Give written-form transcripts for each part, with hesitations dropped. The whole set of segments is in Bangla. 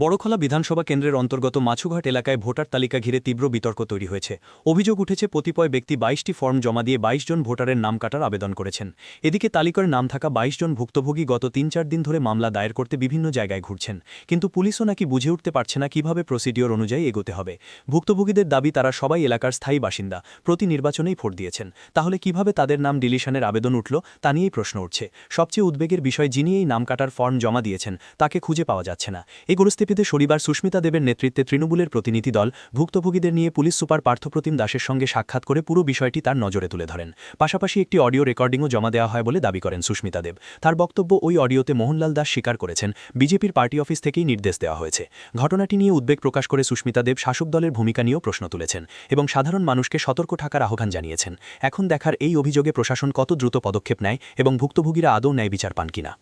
বড়খলা বিধানসভা কেন্দ্রের অন্তর্গত মাছুঘাট এলাকায় ভোটার তালিকা ঘিরে তীব্র বিতর্ক তৈরি হয়েছে। অভিযোগ উঠেছে কতিপয় ব্যক্তি ২২টি ফর্ম জমা দিয়ে ২২ জন ভোটারের নাম কাটার আবেদন করেছেন। এদিকে তালিকার নাম থাকা ২২ জন ভুক্তভোগী গত ৩-৪ দিন ধরে মামলা দায়ের করতে বিভিন্ন জায়গায় ঘুরছেন, কিন্তু পুলিশও নাকি বুঝে উঠতে পারছে না কিভাবে প্রসিডিওর অনুযায়ী এগোতে হবে। ভুক্তভোগীদের দাবি তারা সবাই এলাকার স্থায়ী বাসিন্দা, প্রতি নির্বাচনেই ভোট দিয়েছেন, তাহলে কিভাবে তাদের নাম ডিলিশনের আবেদন উঠল তা নিয়েই প্রশ্ন উঠছে। সবচেয়ে উদ্বেগের বিষয়, যিনি এই নাম কাটার ফর্ম জমা দিয়েছেন তাকে খুঁজে পাওয়া যাচ্ছে না। এই পরিস্থিতিতে শনিবার সুস্মিতা দেবের নেতৃত্বে তৃণমূলের প্রতিনিধি দল ভুক্তভোগীদের নিয়ে পুলিশ সুপার পার্থপ্রতিম দাসের সঙ্গে সাক্ষাৎ করে পুরো বিষয়টি তার নজরে তুলে ধরেন। পাশাপাশি একটি অডিও রেকর্ডিংও জমা দেওয়া হয় বলে দাবি করেন সুস্মিতা দেব। তার বক্তব্য, ওই অডিওতে মোহনলাল দাস স্বীকার করেছেন বিজেপির পার্টি অফিস থেকেই নির্দেশ দেওয়া হয়েছে। ঘটনাটি নিয়ে উদ্বেগ প্রকাশ করে সুস্মিতা দেব শাসক দলের ভূমিকা নিয়েও প্রশ্ন তুলেছেন এবং সাধারণ মানুষকে সতর্ক থাকার আহ্বান জানিয়েছেন। এখন দেখার এই অভিযোগে প্রশাসন কত দ্রুত পদক্ষেপ নেয় এবং ভুক্তভোগীরা আদৌ ন্যায় বিচার পান কিনা।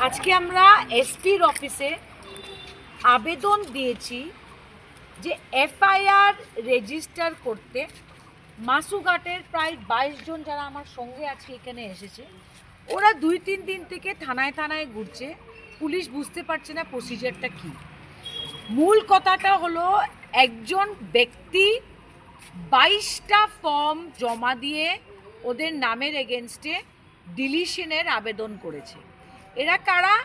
আজকে আমরা এসপির অফিসে আবেদন দিয়েছি যে এফআইআর রেজিস্টার করতে। মাছুঘাটের প্রায় ২২ জন যারা আমার সঙ্গে আজকে এখানে এসেছে, ওরা ২-৩ দিন থেকে থানায় থানায় ঘুরছে। পুলিশ বুঝতে পারছে না প্রসিজারটা কী। মূল কথাটা হলো, একজন ব্যক্তি ২২টা ফর্ম জমা দিয়ে ওদের নামের এগেনস্টে ডিলিশনের আবেদন করেছে। এরা কারা?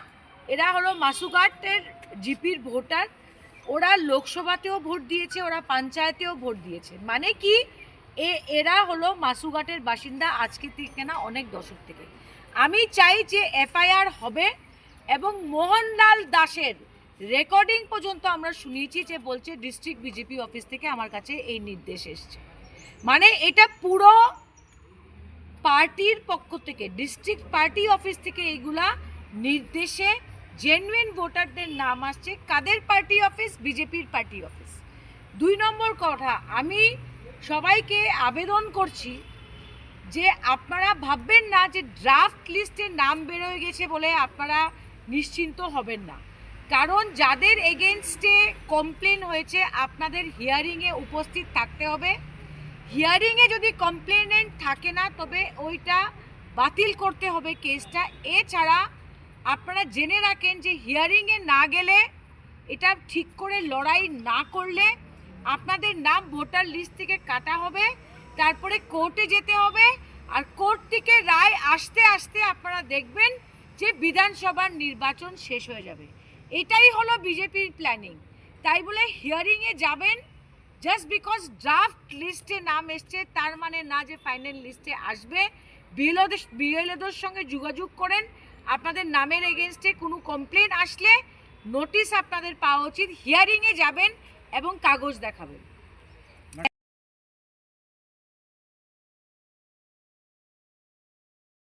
এরা হলো মাছুঘাটের জিপির ভোটার। ওরা লোকসভাতেও ভোট দিয়েছে, ওরা পঞ্চায়েতেও ভোট দিয়েছে। মানে কি, এরা হলো মাছুঘাটের বাসিন্দা আজকে থেকে না, অনেক দশক থেকে। আমি চাই যে এফআইআর হবে এবং মোহনলাল দাসের রেকর্ডিং পর্যন্ত আমরা শুনিয়েছি যে বলছে ডিস্ট্রিক্ট বিজেপি অফিস থেকে আমার কাছে এই নির্দেশ এসছে। মানে এটা পুরো পার্টির পক্ষ থেকে, ডিস্ট্রিক্ট পার্টি অফিস থেকে এইগুলা নির্দেশে জেনুইন ভোটারদের নাম আসছে। কাদের পার্টি অফিস? বিজেপির পার্টি অফিস। ২ নম্বর কথা, আমি সবাইকে আবেদন করছি যে আপনারা ভাববেন না যে ড্রাফট লিস্টে নাম বেরোয় গেছে বলে আপনারা নিশ্চিন্ত হবেন না। কারণ যাদের এগেনস্টে কমপ্লেন হয়েছে, আপনাদের হিয়ারিংয়ে উপস্থিত থাকতে হবে। হিয়ারিংয়ে যদি কমপ্লেনেন্ট থাকে না, তবে ওইটা বাতিল করতে হবে কেসটা। এছাড়া আপনারা জেনে রাখেন যে হিয়ারিংয়ে না গেলে, এটা ঠিক করে লড়াই না করলে আপনাদের নাম ভোটার লিস্ট থেকে কাটা হবে, তারপরে কোর্টে যেতে হবে। আর কোর্ট থেকে রায় আসতে আসতে আপনারা দেখবেন যে বিধানসভার নির্বাচন শেষ হয়ে যাবে। এটাই হলো বিজেপির প্ল্যানিং। তাই বলে হিয়ারিংয়ে যাবেন জাস্ট বিকজ ড্রাফট লিস্টে নাম এসছে তার মানে না যে ফাইনাল লিস্টে আসবে। বিএলওদের সঙ্গে যোগাযোগ করেন। আপনাদের নামের এগেনস্টে কোনো কমপ্লেন আসলে নোটিশ আপনাদের পাওয়া উচিত। হিয়ারিংয়ে যাবেন এবং কাগজ দেখাবেন।